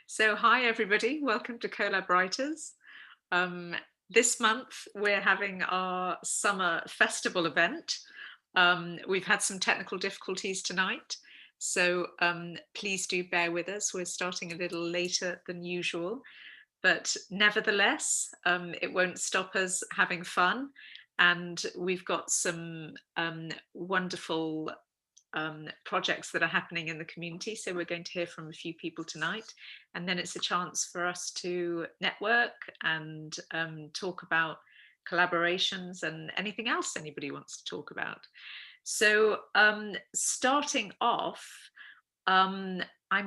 So hi everybody, welcome to Collab Writers. Um, this month we're having our summer festival event. We've had some technical difficulties tonight, so please do bear with us. We're starting a little later than usual, but nevertheless, it won't stop us having fun. And we've got some wonderful projects that are happening in the community. So we're going to hear from a few people tonight, and then it's a chance for us to network and talk about collaborations and anything else anybody wants to talk about. So starting off, I'm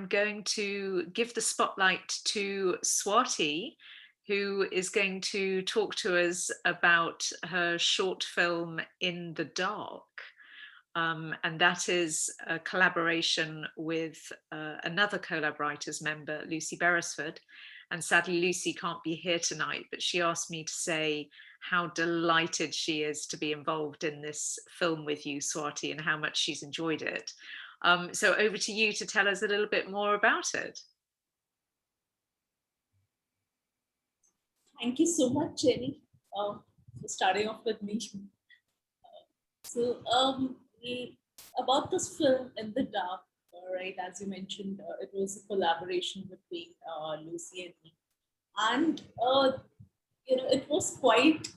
going to give the spotlight to Swati, who is going to talk to us about her short film In the Dark. And that is a collaboration with another Collab Writers member, Lucy Beresford. And sadly, Lucy can't be here tonight, but she asked me to say how delighted she is to be involved in this film with you, Swati, and how much she's enjoyed it. So over to you to tell us a little bit more about it. Thank you so much, Jenny, for starting off with me. So, about this film In the Dark, right, as you mentioned, it was a collaboration between Lucy and me. And, it was quite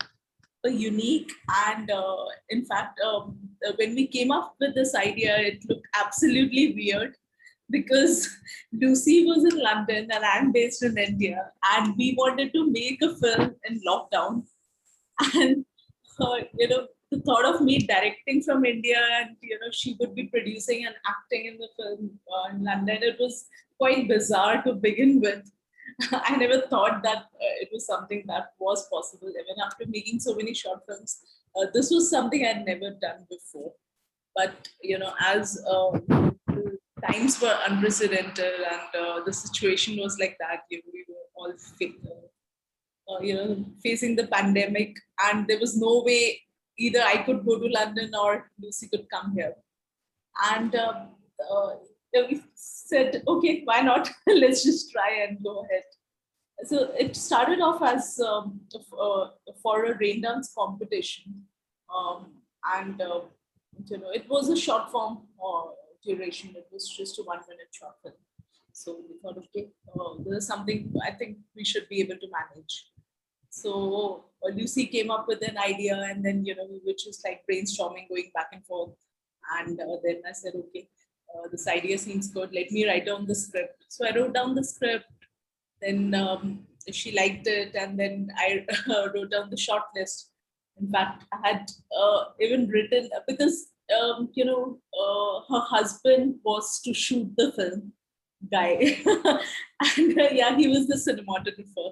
unique. And in fact, when we came up with this idea, it looked absolutely weird because Lucy was in London and I'm based in India, and we wanted to make a film in lockdown. And the thought of me directing from India and she would be producing and acting in the film in London, it was quite bizarre to begin with. I never thought that it was something that was possible. Even after making so many short films, this was something I'd never done before. But as the times were unprecedented and the situation was like that, we were all facing the pandemic, and there was no way either I could go to London or Lucy could come here. And we said, okay, why not? Let's just try and go ahead. So it started off as for a rain dance competition, and it was a short form duration. It was just a 1 minute short film. So we thought, okay, this is something I think we should be able to manage. So Lucy came up with an idea, and then we were just like brainstorming, going back and forth. And then I said, okay, this idea seems good. Let me write down the script. So I wrote down the script. Then she liked it, and then I wrote down the short list. In fact, I had even written because her husband was to shoot the film guy, and yeah, he was the cinematographer.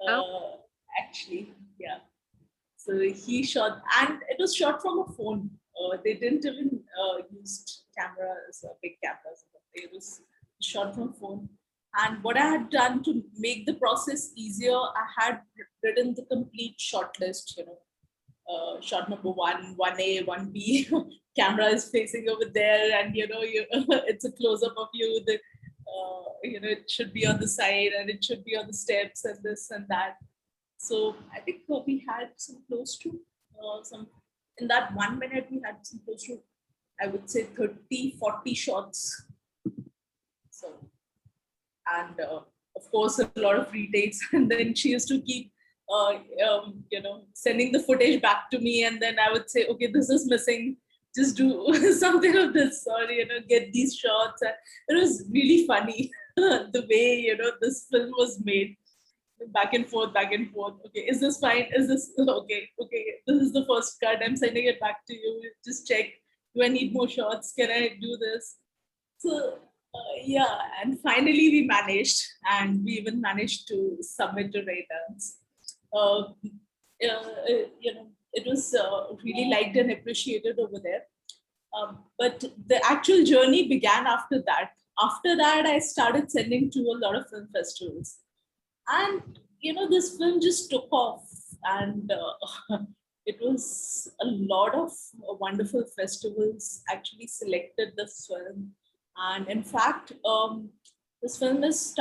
Oh, Actually, yeah. So he shot, and it was shot from a phone. They didn't even use cameras, big cameras. It was shot from phone. And what I had done to make the process easier, I had written the complete shot list. Shot number one, 1A, 1B. Camera is facing over there, and it's a close up of you. It should be on the side, and it should be on the steps, and this and that. So I think we had some close to some in that 1 minute we had some close to, I would say, 30, 40 shots. So, and of course a lot of retakes, and then she used to keep sending the footage back to me, and then I would say, okay, this is missing, just do something of this, or get these shots. And it was really funny the way this film was made, back and forth, back and forth. Okay, is this fine? Is this okay? Okay, this is the first cut. I'm sending it back to you. Just check. Do I need more shots? Can I do this? So yeah, and finally we managed, and we even managed to submit to Raydance. It was really liked and appreciated over there. But the actual journey began after that. After that, I started sending to a lot of film festivals, and this film just took off, and it was a lot of wonderful festivals actually selected this film. And in fact, This film is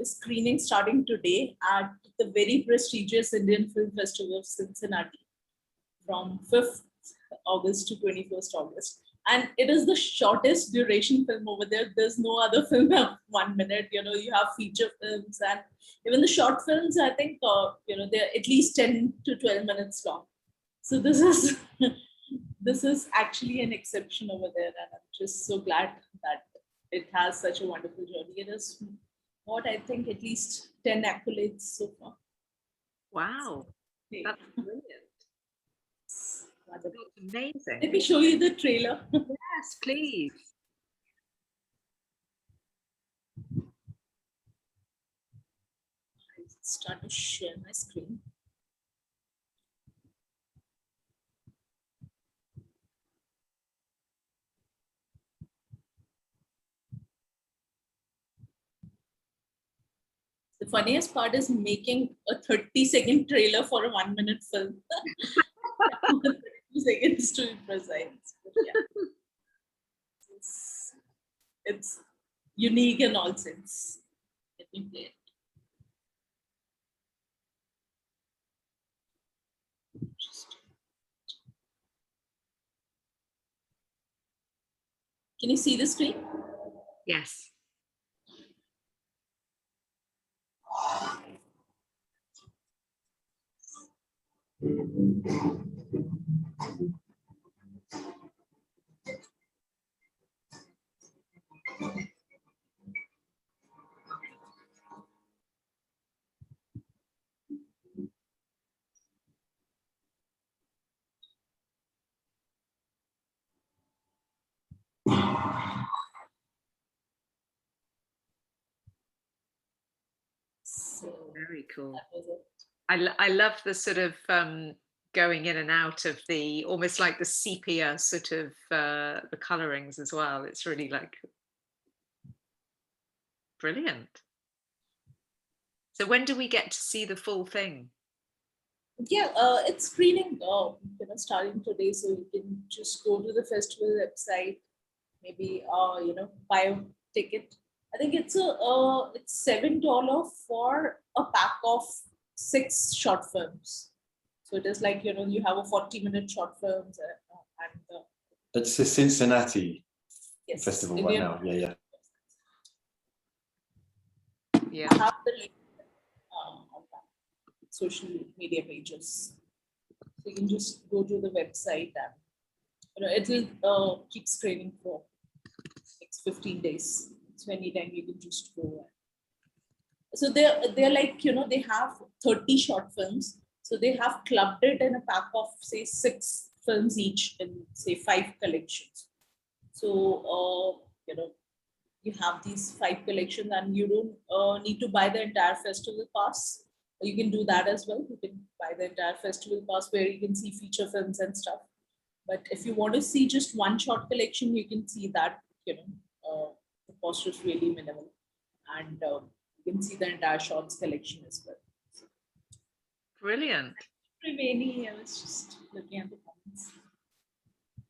screening starting today at the very prestigious Indian Film Festival of Cincinnati from 5th August to 21st August. And it is the shortest duration film over there. There's no other film of 1 minute. You have feature films and even the short films, I think, they're at least 10 to 12 minutes long. So this is this is actually an exception over there. And I'm just so glad that it has such a wonderful journey. It is what I think at least 10 accolades so far. Wow, Yeah. that's brilliant. That's amazing. Let me show you the trailer. Yes, please. I start to share my screen. The funniest part is making a 30-second trailer for a 1 minute film. 32 seconds to be precise. But yeah. It's unique in all sense. Let me play it. Can you see the screen? Yes. So Very cool. that was it. I love the sort of going in and out of the almost like the sepia sort of the colorings as well. It's really like brilliant. So when do we get to see the full thing? Yeah, it's screening starting today, so you can just go to the festival website, maybe buy a ticket. I think it's $7 for a pack of 6 short films. So it is like you have a 40-minute short films and It's the Cincinnati yes, festival Indian right now. Yeah. Yeah. I have the link on my social media pages. So you can just go to the website and it will keep screening for next 15 days. So anytime you can just go. So they're like they have 30 short films. So they have clubbed it in a pack of say 6 films each in say 5 collections. So you have these 5 collections and you don't need to buy the entire festival pass. You can do that as well. You can buy the entire festival pass where you can see feature films and stuff. But if you want to see just one short collection, you can see that the cost is really minimal, and you can see the entire shorts collection as well. Brilliant. Triveni, I was just looking at the comments.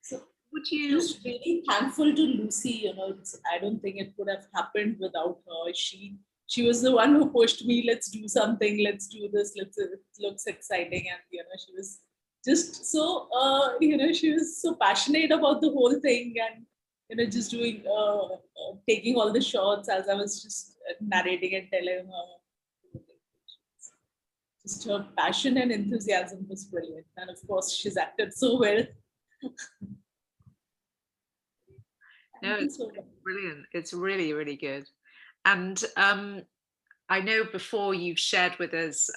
So Would you? just really thankful to Lucy. I don't think it could have happened without her. She was the one who pushed me. Let's do something. Let's do this. It looks exciting, and she was just so she was so passionate about the whole thing, and just doing taking all the shots as I was just narrating and telling her. Just her passion and enthusiasm was brilliant, and of course she's acted so well. No, it's brilliant. It's really, really good. And I know before you've shared with us,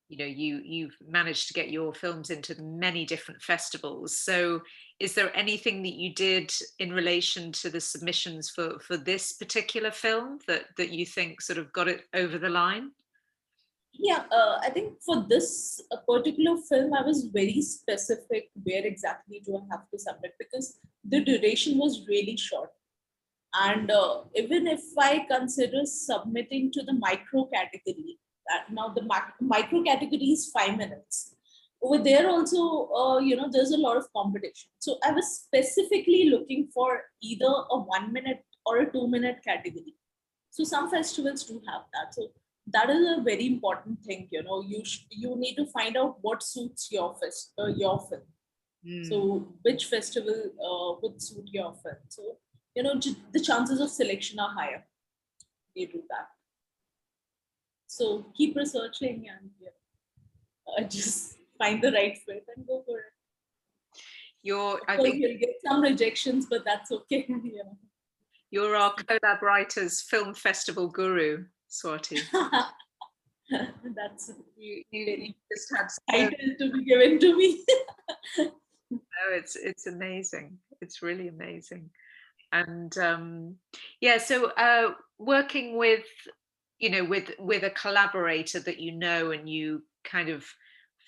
you've managed to get your films into many different festivals. So is there anything that you did in relation to the submissions for this particular film that you think sort of got it over the line? Yeah, I think for this particular film, I was very specific where exactly do I have to submit because the duration was really short. And even if I consider submitting to the micro category, now the micro category is 5 minutes. Over there also, there's a lot of competition. So I was specifically looking for either a 1 minute or a 2-minute category. So some festivals do have that. So that is a very important thing. You need to find out what suits your your film. So which festival would suit your film. So the chances of selection are higher. They do that. So keep researching and just find the right fit and go for it. I So think you'll get some rejections, but that's okay. you're our Collab Writers Film Festival guru, Swati. That's You just had title to be given to me. Oh, it's amazing. It's really amazing. And yeah, so working with, with a collaborator that and you kind of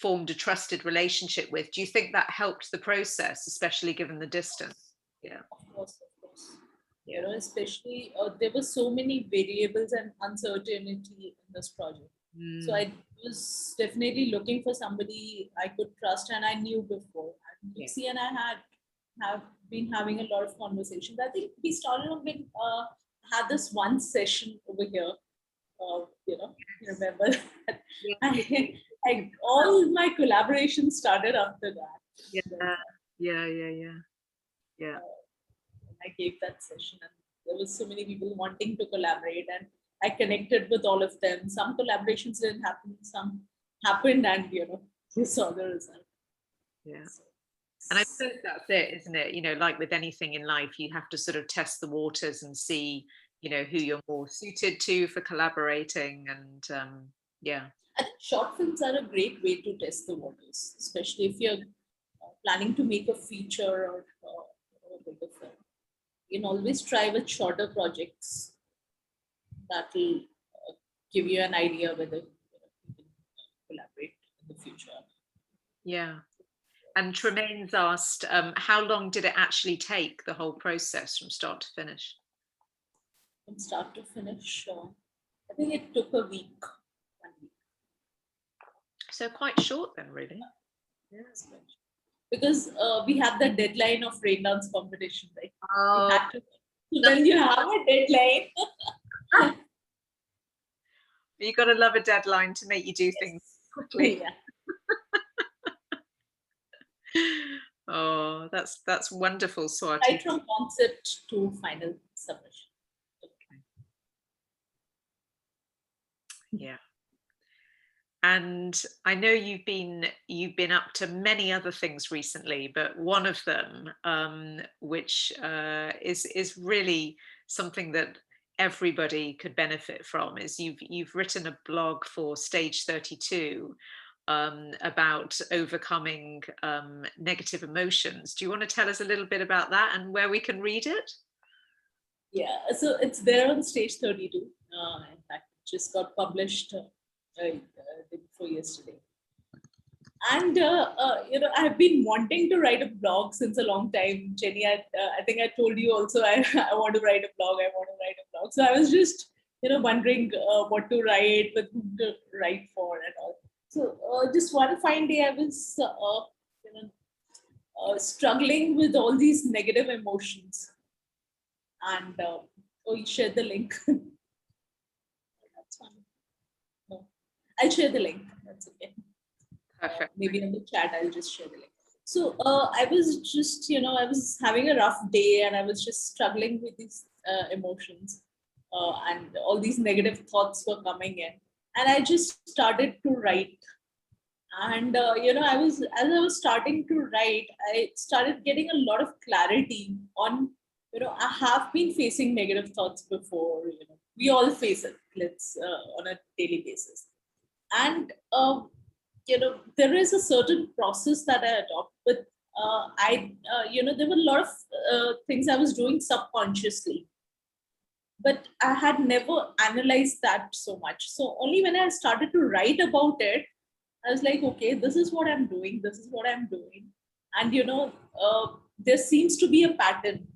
formed a trusted relationship with, do you think that helped the process, especially given the distance? Yeah. Of course. Especially there were so many variables and uncertainty in this project. So I was definitely looking for somebody I could trust, and I knew before. And Lucy and I have been having a lot of conversations. I think we started off with had this one session over here. You remember that? All my collaborations started after that. Yeah. I gave that session, and there was so many people wanting to collaborate, and I connected with all of them. Some collaborations didn't happen, some happened, and you saw the result. Yeah. And I suppose that's it, isn't it? Like with anything in life, you have to sort of test the waters and see, who you're more suited to for collaborating. And yeah. I think short films are a great way to test the waters, especially if you're planning to make a feature or a bigger film. You can always try with shorter projects that will give you an idea whether you can collaborate in the future. Yeah. And Tremaine's asked, how long did it actually take, the whole process from start to finish? From start to finish, I think it took a week. 1 week. So quite short then, really. Yeah. Because we have the deadline of rain dance competition, right? Oh. When you have a deadline. You got to love a deadline to make you do things quickly. Yeah. Oh, that's wonderful, Swati. Right from concept to final submission. Okay. Yeah. And I know you've been up to many other things recently, but one of them, which is really something that everybody could benefit from, is you've written a blog for Stage 32 about overcoming negative emotions. Do you want to tell us a little bit about that and where we can read it? Yeah, so it's there on Stage 32. In fact, it just got published day before yesterday. And I've been wanting to write a blog since a long time. Jenny, I think I told you also I want to write a blog. So I was just wondering what to write, but whom to write for and all. So just one fine day, I was struggling with all these negative emotions, and you shared the link. That's fine. No, I'll share the link. That's okay. Perfect. Maybe in the chat, I'll just share the link. So I was just, I was having a rough day, and I was just struggling with these emotions, and all these negative thoughts were coming in, and I just started to write. And as I was starting to write, I started getting a lot of clarity on, I have been facing negative thoughts before. We all face it. On a daily basis, and there is a certain process that I adopt. But there were a lot of things I was doing subconsciously, but I had never analyzed that so much. So only when I started to write about it, I was like, okay, this is what I'm doing. And, there seems to be a pattern.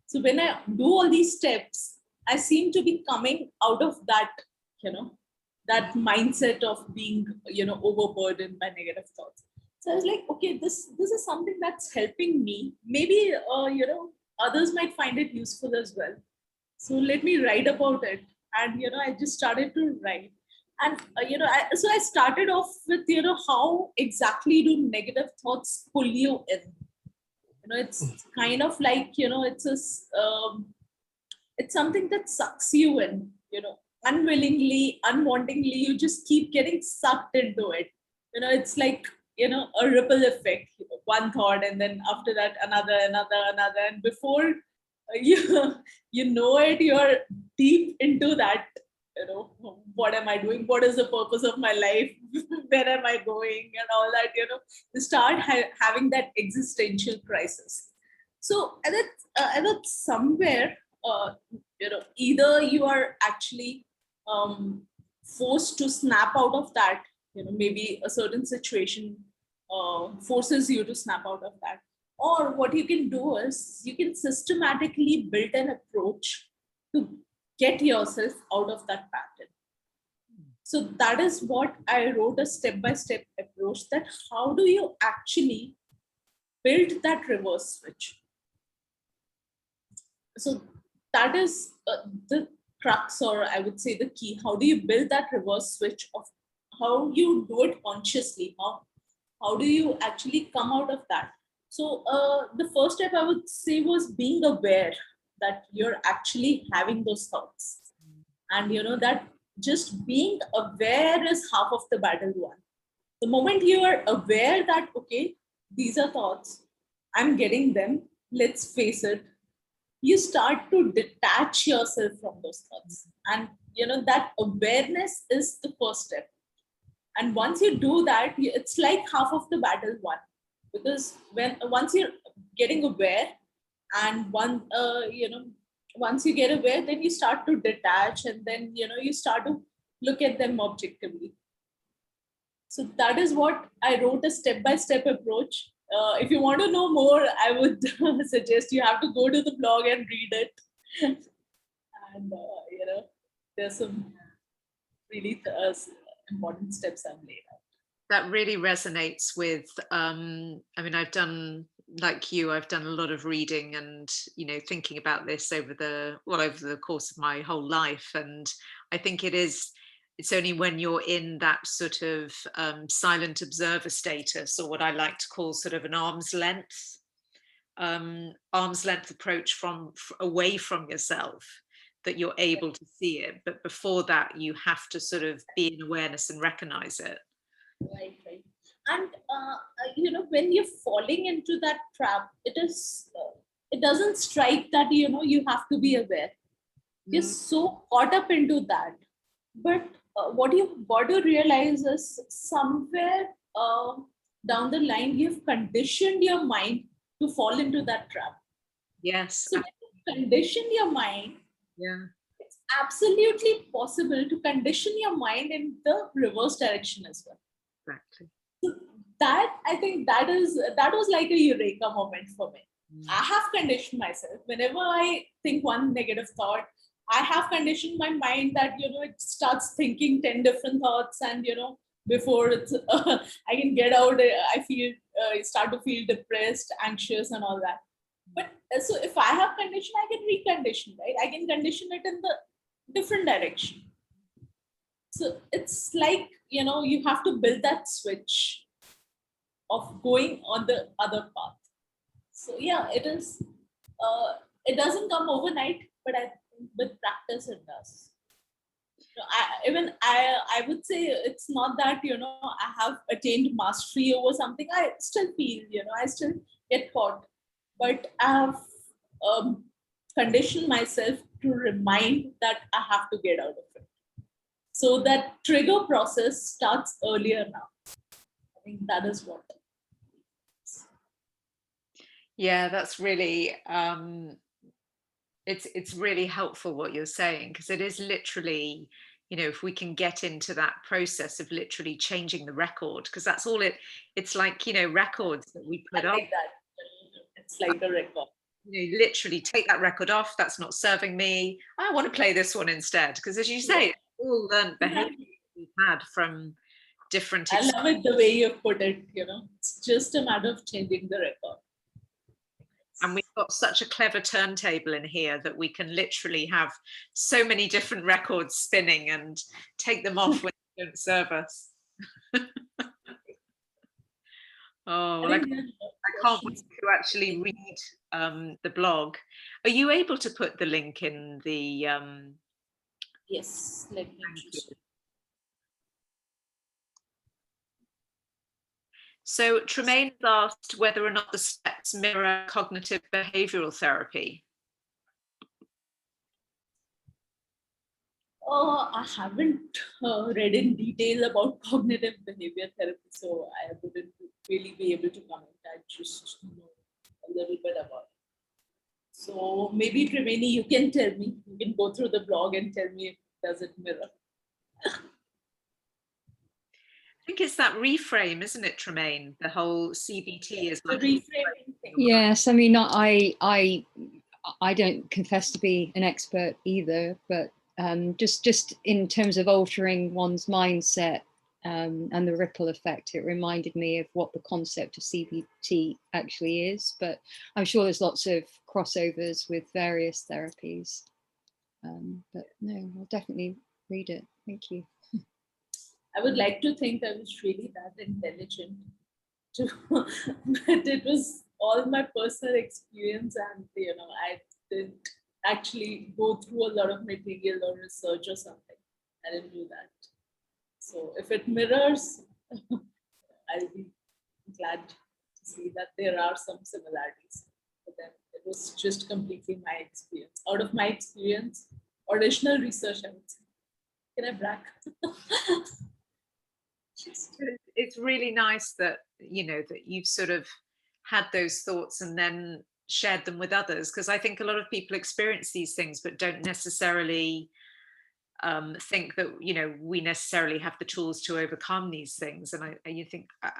So when I do all these steps, I seem to be coming out of that, that mindset of being, overburdened by negative thoughts. So I was like, okay, this is something that's helping me. Maybe, others might find it useful as well. So let me write about it. And, I just started to write. And, so I started off with, how exactly do negative thoughts pull you in? It's kind of like, it's something that sucks you in, unwillingly, unwantingly, you just keep getting sucked into it. It's like, a ripple effect, one thought, and then after that, another. And before you know it, you're deep into that, what am I doing? What is the purpose of my life? Where am I going? And all that, you start having that existential crisis. So, and that's somewhere, either you are actually forced to snap out of that, maybe a certain situation forces you to snap out of that, or what you can do is you can systematically build an approach to get yourself out of that pattern. So that is what I wrote, a step-by-step approach, that how do you actually build that reverse switch. So that is the crux, or I would say the key. How do you build that reverse switch of how you do it consciously? How do you actually come out of that? So the first step I would say was being aware that you're actually having those thoughts. And that just being aware is half of the battle won. The moment you are aware that, okay, these are thoughts, I'm getting them, let's face it, you start to detach yourself from those thoughts. And that awareness is the first step. And once you do that, it's like half of the battle won. Because once you're getting aware, and once you get aware, then you start to detach, and then you start to look at them objectively. So that is what I wrote, a step-by-step approach. If you want to know more, I would suggest you have to go to the blog and read it. And there's some really important steps I've laid out. That really resonates with, I mean, I've done, like you, I've done a lot of reading and, thinking about this over the course of my whole life. And I think it's only when you're in that sort of silent observer status, or what I like to call sort of an arm's length approach away from yourself, that you're able to see it. But before that, you have to sort of be in awareness and recognize it. Right. And when you're falling into that trap, it doesn't strike that you have to be aware. You're so caught up into that. But what you've got to realize is, somewhere down the line, you've conditioned your mind to fall into that trap. Yes. So when you condition your mind, it's absolutely possible to condition your mind in the reverse direction as well. Exactly. So that, I think that was like a eureka moment for me. I have conditioned myself. Whenever I think one negative thought, I have conditioned my mind that it starts thinking 10 different thoughts, and before it's I can get out, I start to feel depressed, anxious, and all that. But so if I have condition, I can recondition, right? I can condition it in the different direction. So it's like, you have to build that switch of going on the other path. So yeah, it is. It doesn't come overnight, but I think with practice it does. I would say it's not that I have attained mastery over something. I still feel, I still get caught, but I have conditioned myself to remind that I have to get out of it. So that trigger process starts earlier now. I think that is what. Yeah, that's really, it's really helpful what you're saying, because it is literally, if we can get into that process of literally changing the record, because that's all it's like, records that we put like that. It's like a record. Literally take that record off. That's not serving me. I want to play this one instead. Because as you say, it's all learned behavior we've had from different. I love it the way you put it. It's just a matter of changing the record. And we've got such a clever turntable in here that we can literally have so many different records spinning and take them off when they don't serve us. Oh, well, I can't wait to actually read the blog. Are you able to put the link in the... Yes, let me just. So Tremaine has asked whether or not the steps mirror cognitive behavioral therapy. I haven't read in detail about cognitive behavior therapy, so I wouldn't really be able to comment. I just know a little bit about it. So maybe Triveni, you can tell me. You can go through the blog and tell me if does it mirror. I think it's that reframe, isn't it, Tremaine? The whole CBT is The like reframing thing. Yes, I mean, I don't confess to be an expert either, but just in terms of altering one's mindset and the ripple effect, it reminded me of what the concept of CBT actually is. But I'm sure there's lots of crossovers with various therapies. But no, I'll definitely read it. Thank you. I would like to think I was really that intelligent, but it was all my personal experience, and I didn't actually go through a lot of material or research or something. I didn't do that. So if it mirrors, I'll be glad to see that there are some similarities. But then it was just completely my experience. Out of my experience, original research, I would say. Can I brag? It's really nice that that you've sort of had those thoughts and then shared them with others, because I think a lot of people experience these things but don't necessarily think that we necessarily have the tools to overcome these things. And I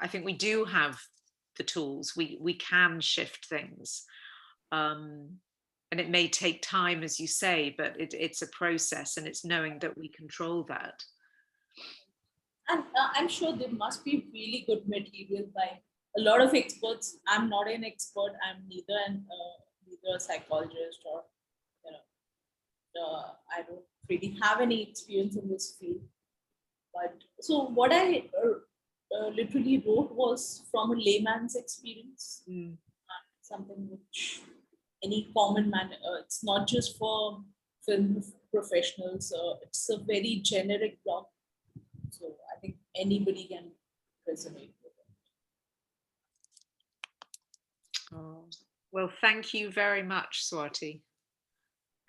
think we do have the tools. We can shift things, and it may take time, as you say, but it's a process, and it's knowing that we control that. And I'm sure there must be really good material by a lot of experts. I'm not an expert. I'm neither a psychologist or I don't really have any experience in this field. But so what I literally wrote was from a layman's experience, something which any common man. It's not just for film professionals. It's a very generic blog. So I think anybody can resonate with it. Oh, well, thank you very much, Swati.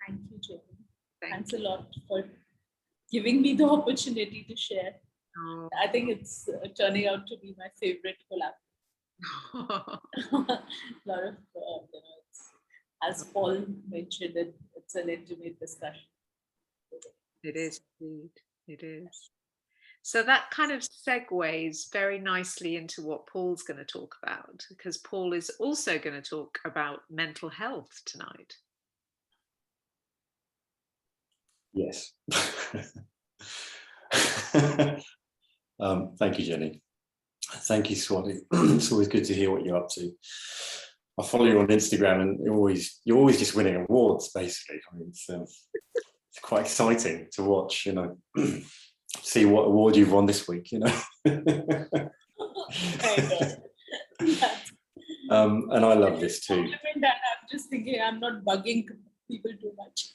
Thank you, Jenny. Thanks a lot for giving me the opportunity to share. Oh. I think it's turning out to be my favorite collab. A lot of, as Paul mentioned, it's an intimate discussion. It is indeed. It is. So that kind of segues very nicely into what Paul's going to talk about, because Paul is also going to talk about mental health tonight. Yes. Thank you, Jenny. Thank you, Swati. It's always good to hear what you're up to. I follow you on Instagram, and you're always just winning awards, basically. I mean, it's quite exciting to watch, see what award you've won this week, And I love this too. I'm just thinking I'm not bugging people too much.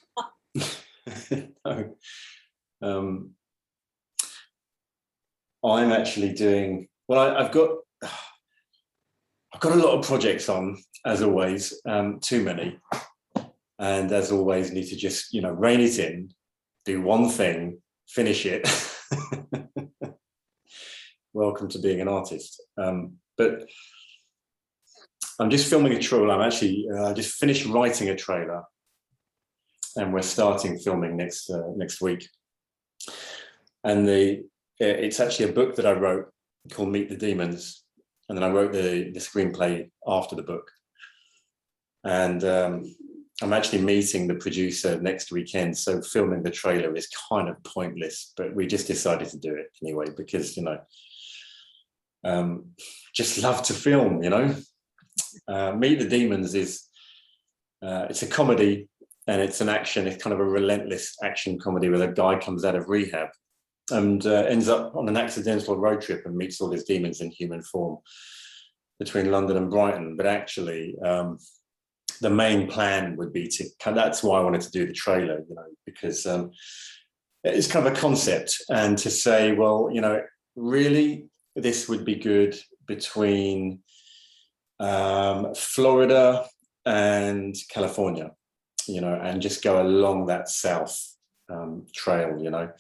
No. I'm actually doing well. I've got a lot of projects on, as always, too many, and as always, need to just rein it in, do one thing, finish it. Welcome to being an artist. But I'm just filming a trailer. I'm actually just finished writing a trailer, and we're starting filming next week. And it's actually a book that I wrote called Meet the Demons, and then I wrote the screenplay after the book. And I'm actually meeting the producer next weekend, so filming the trailer is kind of pointless, but we just decided to do it anyway because just love to film. Meet the Demons is It's a comedy, and it's an action. It's kind of a relentless action comedy where a guy comes out of rehab and ends up on an accidental road trip and meets all his demons in human form between London and Brighton. But actually, the main plan would be to, that's why I wanted to do the trailer, you know, because it's kind of a concept, and to say, well, you know, really, this would be good between Florida and California, you know, and just go along that south trail, you know,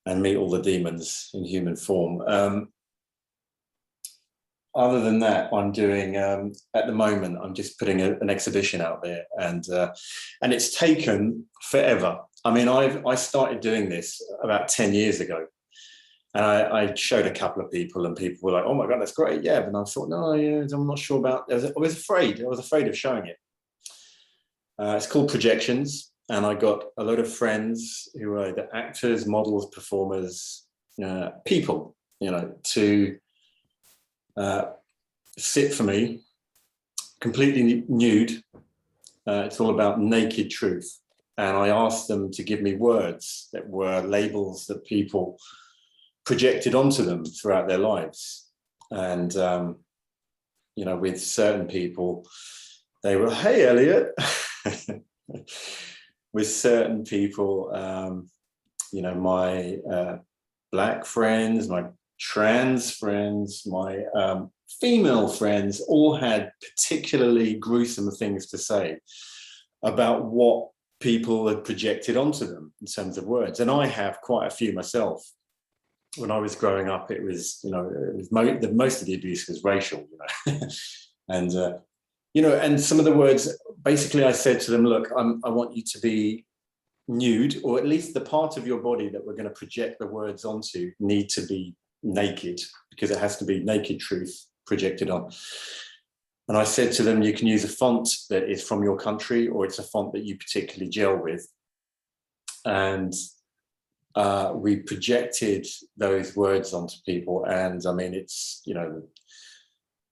and meet all the demons in human form. Other than that, I'm doing, at the moment, I'm just putting an exhibition out there, and it's taken forever. I mean, I started doing this about 10 years ago, and I showed a couple of people, and people were like, "Oh my God, that's great, yeah." But I thought, no, yeah, I'm not sure about. I was afraid of showing it. It's called Projections, and I got a load of friends who are either actors, models, performers, people, you know, to sit for me, completely nude. It's all about naked truth. And I asked them to give me words that were labels that people projected onto them throughout their lives. And, you know, with certain people, they were, "Hey, Elliot." With certain people, you know, my Black friends, my trans friends, my female friends, all had particularly gruesome things to say about what people had projected onto them in terms of words. And I have quite a few myself. When I was growing up, it was, you know, most of the abuse was racial, you know. And, you know, and some of the words, basically I said to them, look, I want you to be nude, or at least the part of your body that we're going to project the words onto need to be naked, because it has to be naked truth projected on. And I said to them, you can use a font that is from your country, or it's a font that you particularly gel with. And we projected those words onto people. And I mean, it's, you know,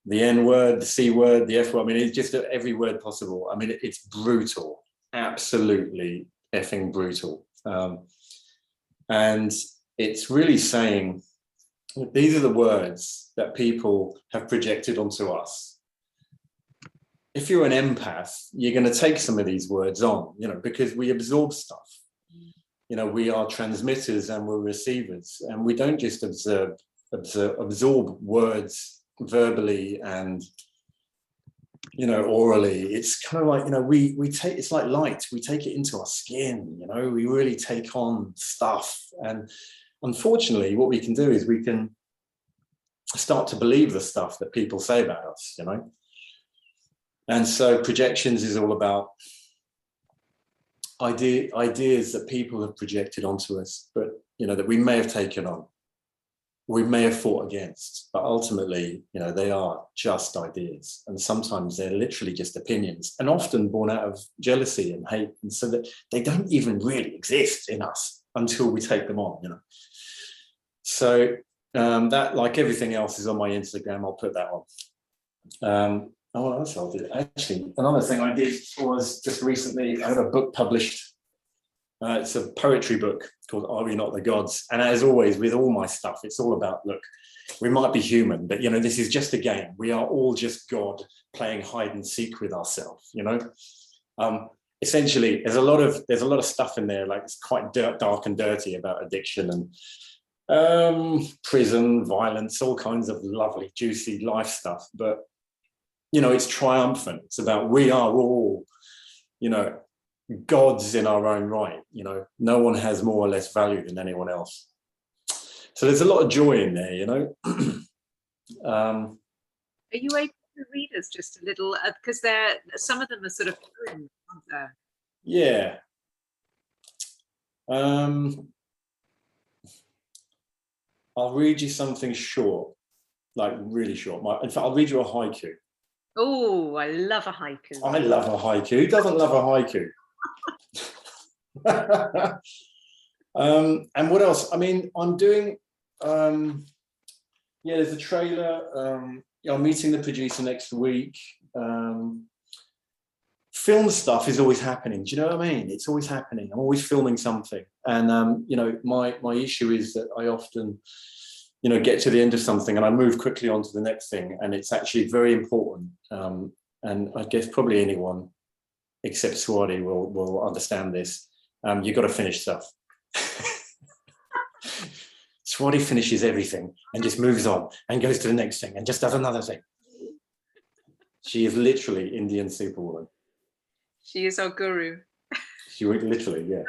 the N word, the C word, the F word, I mean, it's just every word possible. I mean, it's brutal, absolutely effing brutal. And it's really saying, these are the words that people have projected onto us. If you're an empath, you're going to take some of these words on, you know, because we absorb stuff. You know, we are transmitters and we're receivers, and we don't just absorb words verbally and, you know, orally. It's kind of like, you know, we take, it's like light, we take it into our skin, you know, we really take on stuff. And unfortunately, what we can do is we can start to believe the stuff that people say about us, you know. And so Projections is all about ideas that people have projected onto us, but, you know, that we may have taken on, we may have fought against, but ultimately, you know, they are just ideas. And sometimes they're literally just opinions, and often born out of jealousy and hate. And so that they don't even really exist in us until we take them on, you know. So that, like everything else, is on my Instagram. I'll put that on. What else I'll do? Actually, another thing I did was just recently, I had a book published. It's a poetry book called Are We Not the Gods? And as always, with all my stuff, it's all about, look, we might be human, but, you know, this is just a game. We are all just God playing hide and seek with ourselves, you know. Essentially, there's a lot of stuff in there, like it's quite dark and dirty about addiction and prison, violence, all kinds of lovely, juicy life stuff. But, you know, it's triumphant. It's about, we are all, you know, gods in our own right. You know, no one has more or less value than anyone else. So there's a lot of joy in there, you know. Are you able to read us just a little, because some of them are sort of poems, aren't there? Yeah. I'll read you something short, like really short. In fact, I'll read you a haiku. Oh, I love a haiku. I love a haiku. Who doesn't love a haiku? And what else? I mean, I'm doing, yeah, there's a trailer. I'm meeting the producer next week. film stuff is always happening. Do you know what I mean? It's always happening. I'm always filming something. And, you know, my issue is that I often, you know, get to the end of something and I move quickly on to the next thing. And it's actually very important. And I guess probably anyone except Swati will understand this. You've got to finish stuff. Swati finishes everything and just moves on and goes to the next thing and just does another thing. She is literally Indian Superwoman. She is our guru. She would literally, yeah.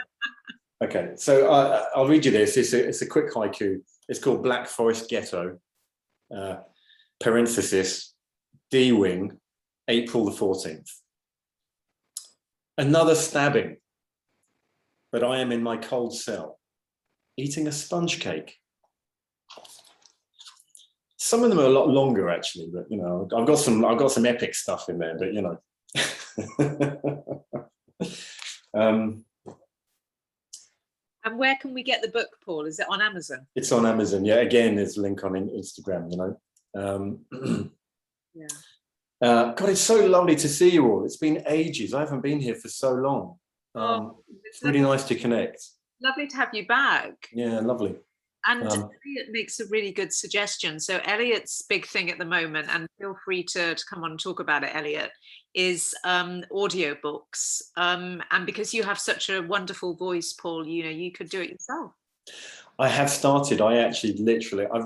Okay, so I'll read you this. It's a quick haiku. It's called Black Forest Ghetto, parenthesis, D-Wing, April the 14th. Another stabbing, but I am in my cold cell, eating a sponge cake. Some of them are a lot longer, actually, but you know, I've got some epic stuff in there, but you know. And where can we get the book, Paul? Is it on Amazon? It's on Amazon. Yeah, again, there's a link on Instagram, you know. Yeah. God, it's so lovely to see you all. It's been ages. I haven't been here for so long. It's really nice to connect. Lovely to have you back. Yeah, lovely. And Elliot makes a really good suggestion. So Elliot's big thing at the moment, and feel free to come on and talk about it, Elliot, is audiobooks. And because you have such a wonderful voice, Paul, you know, you could do it yourself. I have started. I've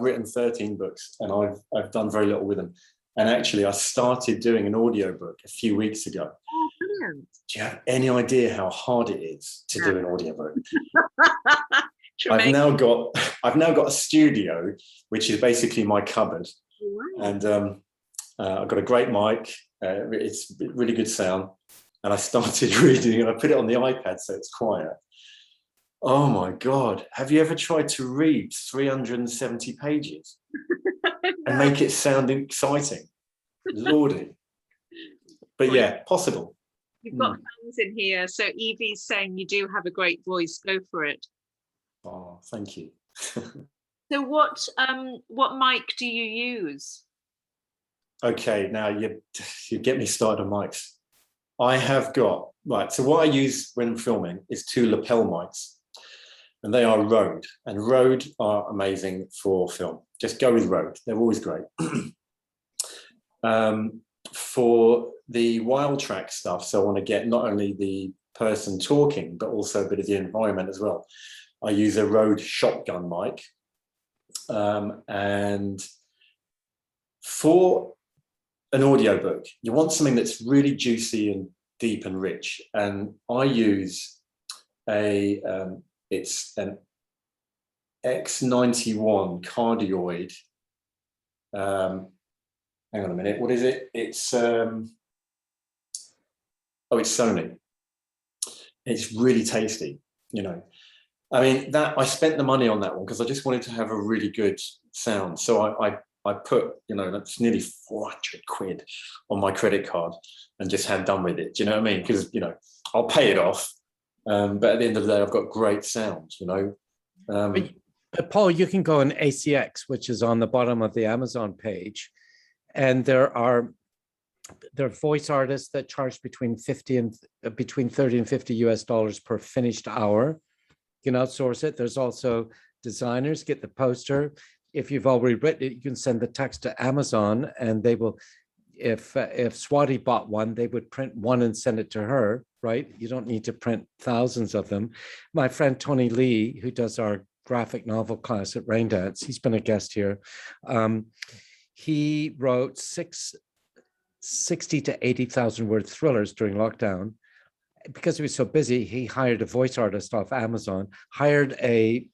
written 13 books and I've done very little with them. And actually, I started doing an audiobook a few weeks ago. Oh, brilliant. Do you have any idea how hard it is to do an audiobook? Tremendous. I've now got a studio, which is basically my cupboard. Wow. And I've got a great mic. It's really good sound. And I started reading and I put it on the iPad so it's quiet. Oh my God. Have you ever tried to read 370 pages and make it sound exciting? Lordy. But yeah, possible. You've got fans in here. So Evie's saying you do have a great voice. Go for it. Oh, thank you. So what mic do you use? Okay, now you get me started on mics. I have got, right, so what I use when filming is 2 lapel mics, and they are Rode, and Rode are amazing for film. Just go with Rode, they're always great. For the wild track stuff, so I want to get not only the person talking, but also a bit of the environment as well. I use a Rode shotgun mic. And for an audiobook, you want something that's really juicy and deep and rich. And I use it's an X91 cardioid. Hang on a minute, what is it? It's Sony. It's really tasty, you know. I mean, I spent the money on that one because I just wanted to have a really good sound. So I put, you know, that's nearly 400 quid on my credit card and just had done with it. Do you know what I mean? Because, you know, I'll pay it off. But at the end of the day, I've got great sound, you know. But Paul, you can go on ACX, which is on the bottom of the Amazon page. And there are voice artists that charge between 30 and 50 US dollars per finished hour. You can outsource it. There's also designers, get the poster. If you've already written it, you can send the text to Amazon and they will, if Swati bought one, they would print one and send it to her, right? You don't need to print thousands of them. My friend Tony Lee, who does our graphic novel class at Raindance, he's been a guest here. He wrote 60 to 80,000 word thrillers during lockdown. Because he was so busy, he hired a voice artist off Amazon, hired a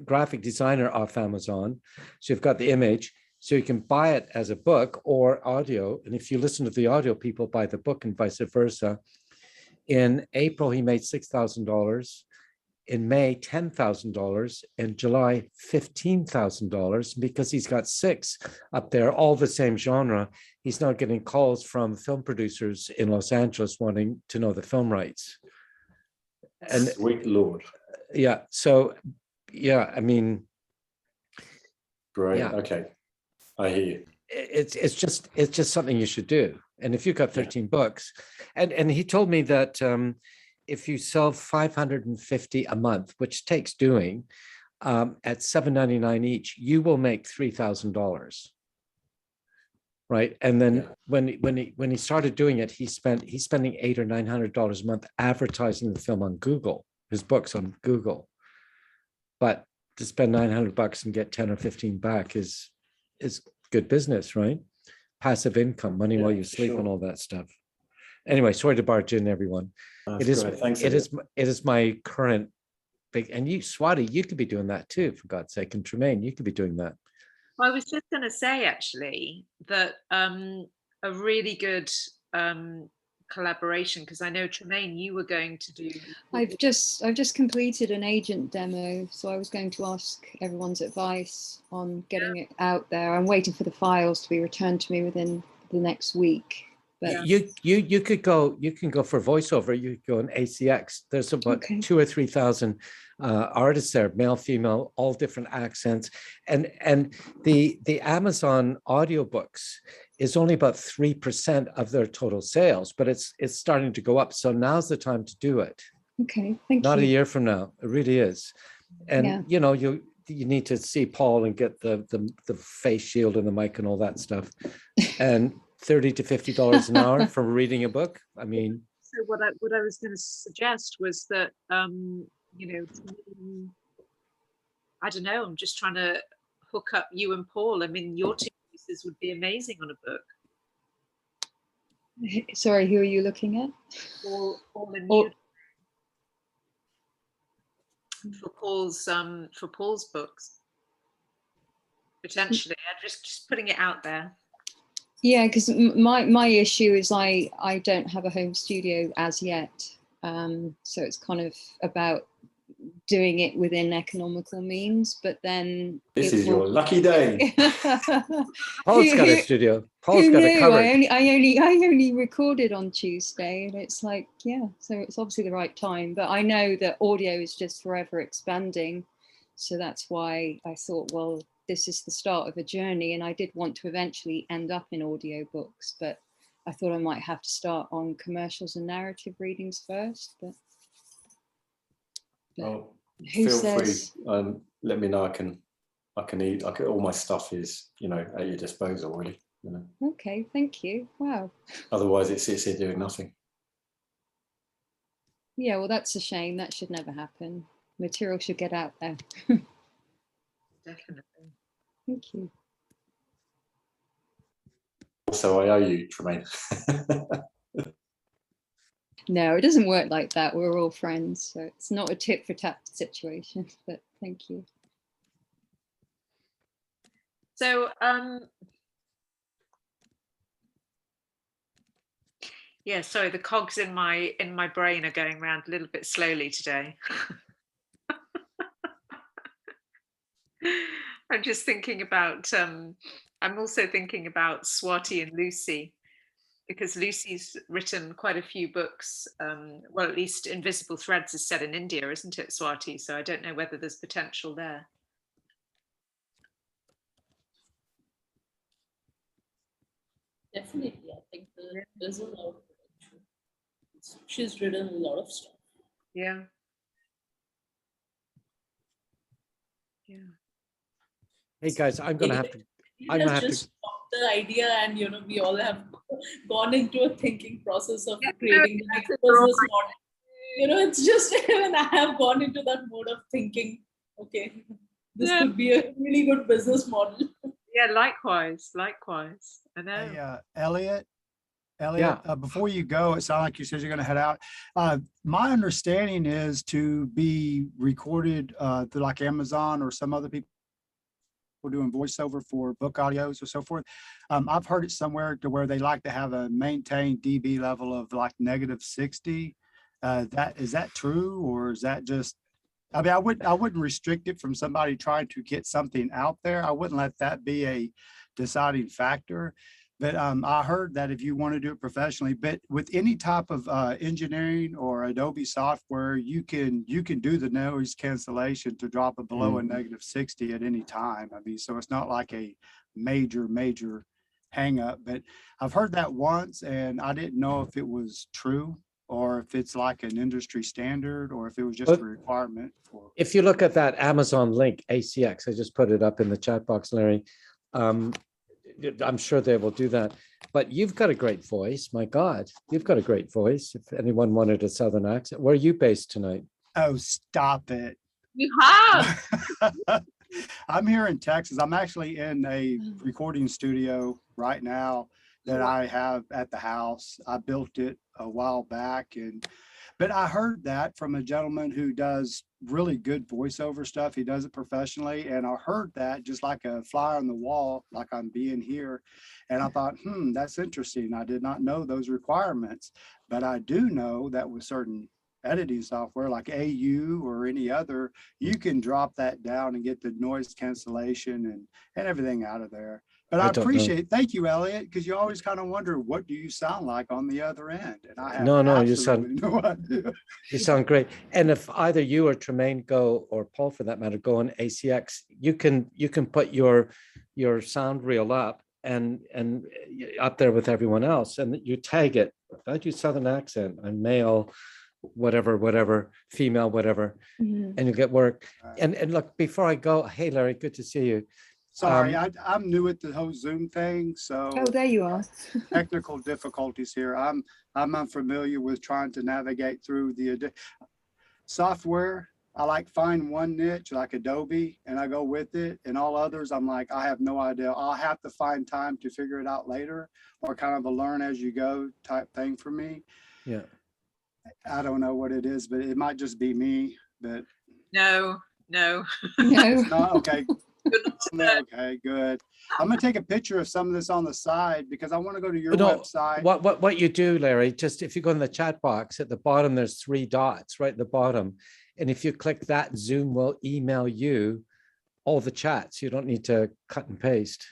graphic designer off Amazon. So you've got the image, so you can buy it as a book or audio. And if you listen to the audio, people buy the book and vice versa. In April, he made $6,000. In May, $10,000. In July, $15,000. Because he's got 6 up there, all the same genre, he's now getting calls from film producers in Los Angeles wanting to know the film rights. And sweet Lord. Yeah. So, yeah, I mean, great. Yeah. Okay, I hear you. It's just something you should do. And if you've got 13 books, and he told me that if you sell 550 a month, which takes doing, at $7.99 each, you will make $3,000. Right. And then when he started doing it, he's spending $800 or $900 a month advertising the film on Google, his books on Google. But to spend $900 and get 10 or 15 back is good business, right? Passive income, money while you sleep, and all that stuff. Anyway, sorry to barge in, everyone. That's great. Thanks, it is my current big, and you, Swati, you could be doing that too, for God's sake, and Tremaine, you could be doing that. Well, I was just going to say actually that a really good collaboration, because I know Tremaine, you were going to do. I've just completed an agent demo, so I was going to ask everyone's advice on getting it out there. I'm waiting for the files to be returned to me within the next week. But you can go for voiceover. You could go on ACX. There's about 2,000 or 3,000 artists there, male, female, all different accents, and the Amazon audiobooks is only about 3% of their total sales, but it's starting to go up. So now's the time to do it. Okay, thank you. Not a year from now, it really is. And you know, you need to see Paul and get the face shield and the mic and all that stuff, and $30 to $50 an hour for reading a book. I mean, so what I was going to suggest was that you know, I don't know, I'm just trying to hook up you and Paul. I mean, your two pieces would be amazing on a book. Sorry, who are you looking at? Paul and you. For Paul's books, potentially. I'm just putting it out there. Yeah, because my issue is I don't have a home studio as yet, so it's kind of about doing it within economical means. But then this is your lucky day. Paul's got a studio. Paul's got a cover. I only recorded on Tuesday, and it's like, yeah, so it's obviously the right time. But I know that audio is just forever expanding, so that's why I thought, well, this is the start of a journey, and I did want to eventually end up in audiobooks, but I thought I might have to start on commercials and narrative readings first. But well, who feel says? free. Let me know. I can eat. All my stuff is, you know, at your disposal, really. You know. Okay, thank you. Wow. Otherwise, it sits here doing nothing. Yeah, well, that's a shame. That should never happen. Material should get out there. Definitely. Thank you. Also, I owe you, Tremaine. No, it doesn't work like that. We're all friends, so it's not a tit for tat situation, but thank you. So, yeah, sorry, the cogs in my brain are going around a little bit slowly today. I'm just thinking about, I'm also thinking about Swati and Lucy, because Lucy's written quite a few books. Well, at least Invisible Threads is set in India, isn't it, Swati? So I don't know whether there's potential there. Definitely, I think there's a lot of potential. She's written a lot of stuff. Yeah. Yeah. Hey guys, I'm gonna have to. I'm gonna have to. The idea, and you know, we all have gone into a thinking process of creating the next business model. You know, it's just even I have gone into that mode of thinking, okay, this could be a really good business model. Yeah, likewise. I know. Hey, Elliot, before you go, it sounded like you said you're going to head out. My understanding is to be recorded through like Amazon or some other people doing voiceover for book audios or so forth. I've heard it somewhere to where they like to have a maintained dB level of like -60. Is that true, or is that just? I mean, I wouldn't restrict it from somebody trying to get something out there. I wouldn't let that be a deciding factor. But I heard that if you want to do it professionally, but with any type of engineering or Adobe software, you can do the noise cancellation to drop it below a -60 at any time. I mean, so it's not like a major hang up, but I've heard that once and I didn't know if it was true or if it's like an industry standard or if it was just a But requirement for. if you look at that Amazon link, ACX, I just put it up in the chat box, Larry. I'm sure they will do that. But you've got a great voice. My God, you've got a great voice. If anyone wanted a Southern accent, where are you based tonight? Oh, stop it. You have. I'm here in Texas. I'm actually in a recording studio right now that I have at the house. I built it a while back, but I heard that from a gentleman who does really good voiceover stuff. He does it professionally, and I heard that just like a fly on the wall, like I'm being here. And I thought, that's interesting. I did not know those requirements, but I do know that with certain editing software like AU or any other, you can drop that down and get the noise cancellation and everything out of there. But I appreciate, thank you, Elliot, because you always kind of wonder, what do you sound like on the other end? And I have No, you sound no idea. You sound great. And if either you or Tremaine go, or Paul for that matter, go on ACX, you can put your sound reel up and up there with everyone else, and you tag it. I do Southern accent, I'm male, whatever, female, whatever, and you get work. And look, before I go, hey Larry, good to see you. Sorry, I'm new at the whole Zoom thing, so. Oh, there you are. Technical difficulties here. I'm unfamiliar with trying to navigate through the software. I like find one niche like Adobe and I go with it, and all others I'm like, I have no idea. I'll have to find time to figure it out later, or kind of a learn as you go type thing for me. Yeah. I don't know what it is, but it might just be me. But No. it's not okay. Okay, good. I'm gonna take a picture of some of this on the side because I want to go to your website. What you do, Larry, just if you go in the chat box at the bottom, there's 3 dots right at the bottom. And if you click that, Zoom will email you all the chats. You don't need to cut and paste.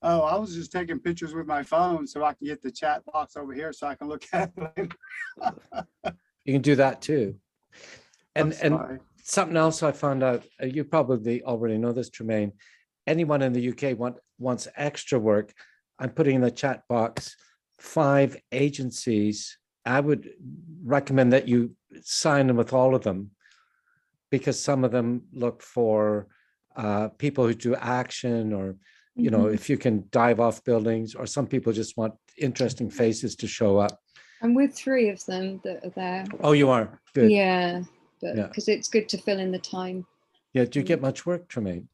Oh, I was just taking pictures with my phone so I can get the chat box over here so I can look at it. You can do that too. And something else I found out, you probably already know this, Tremaine, anyone in the UK wants extra work, I'm putting in the chat box 5 agencies. I would recommend that you sign in with all of them, because some of them look for people who do action, or, you know, if you can dive off buildings, or some people just want interesting faces to show up. I'm with 3 of them that are there. Oh, you are? Good. Yeah, but because it's good to fill in the time. Yeah, do you get much work, Tremaine?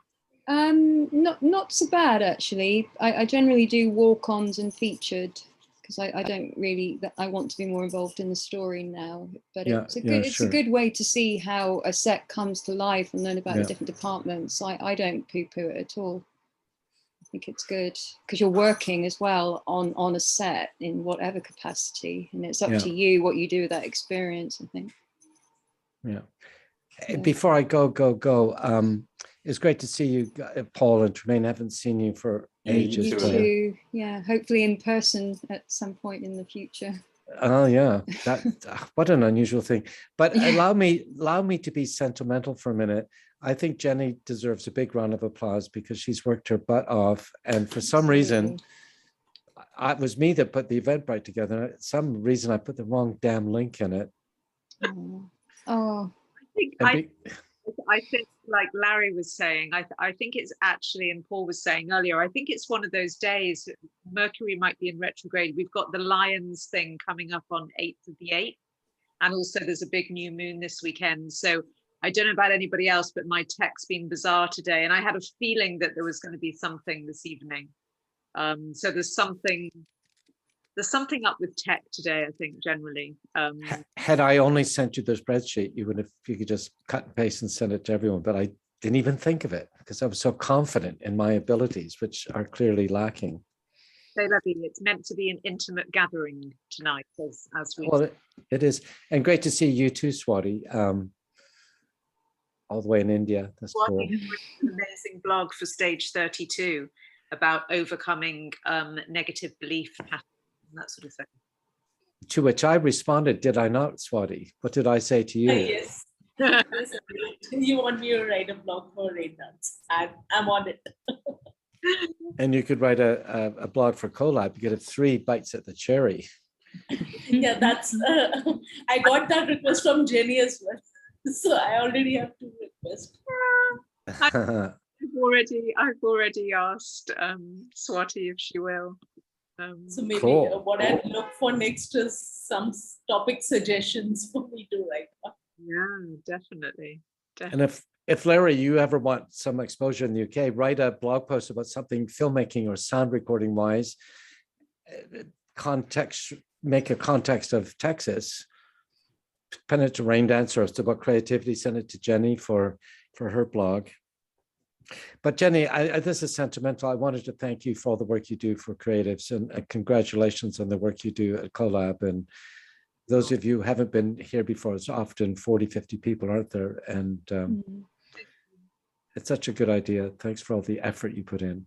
Not so bad actually. I generally do walk-ons and featured, because I don't really, I want to be more involved in the story now. But it's a good way to see how a set comes to life and learn about the different departments. I don't poo-poo it at all. I think it's good because you're working as well on a set in whatever capacity, and it's up to you what you do with that experience, I think. Yeah. Before I go, it's great to see you, Paul and Tremaine. I haven't seen you for ages. You too. Yeah, hopefully in person at some point in the future. Oh yeah, that what an unusual thing. But allow me to be sentimental for a minute. I think Jenny deserves a big round of applause because she's worked her butt off, and for some reason, it was me that put the Eventbrite together. Some reason I put the wrong damn link in it. Oh. I think, like Larry was saying, I think it's actually, and Paul was saying earlier, I think it's one of those days, Mercury might be in retrograde. We've got the Lions thing coming up on 8th of the 8th. And also there's a big new moon this weekend. So I don't know about anybody else, but my tech's been bizarre today. And I had a feeling that there was going to be something this evening. So there's something up with tech today, I think, generally. Had I only sent you the spreadsheet, you could just cut and paste and send it to everyone, but I didn't even think of it because I was so confident in my abilities, which are clearly lacking. So lovely. It's meant to be an intimate gathering tonight, as we. Well, it is, and great to see you too, Swati, all the way in India. That's cool. An amazing blog for Stage 32 about overcoming negative belief patterns. That sort of thing. To which I responded, did I not, Swati? What did I say to you? Yes. You want me to write a blog for Rain Dance? I'm on it. And you could write a blog for Colab. You get 3 bites at the cherry. Yeah, that's I got that request from Jenny as well. So I already have 2 requests. I've already asked Swati if she will. So maybe Cool. what I look for next is some topic suggestions for me to write about. Yeah, definitely. And if Larry, you ever want some exposure in the UK, write a blog post about something filmmaking or sound recording wise, make a context of Texas, pen it to Rain Dancer, it's about creativity, send it to Jenny for her blog. But Jenny, this is sentimental. I wanted to thank you for all the work you do for creatives, and congratulations on the work you do at Colab. And those of you who haven't been here before, it's often 40, 50 people, aren't there? And it's such a good idea. Thanks for all the effort you put in.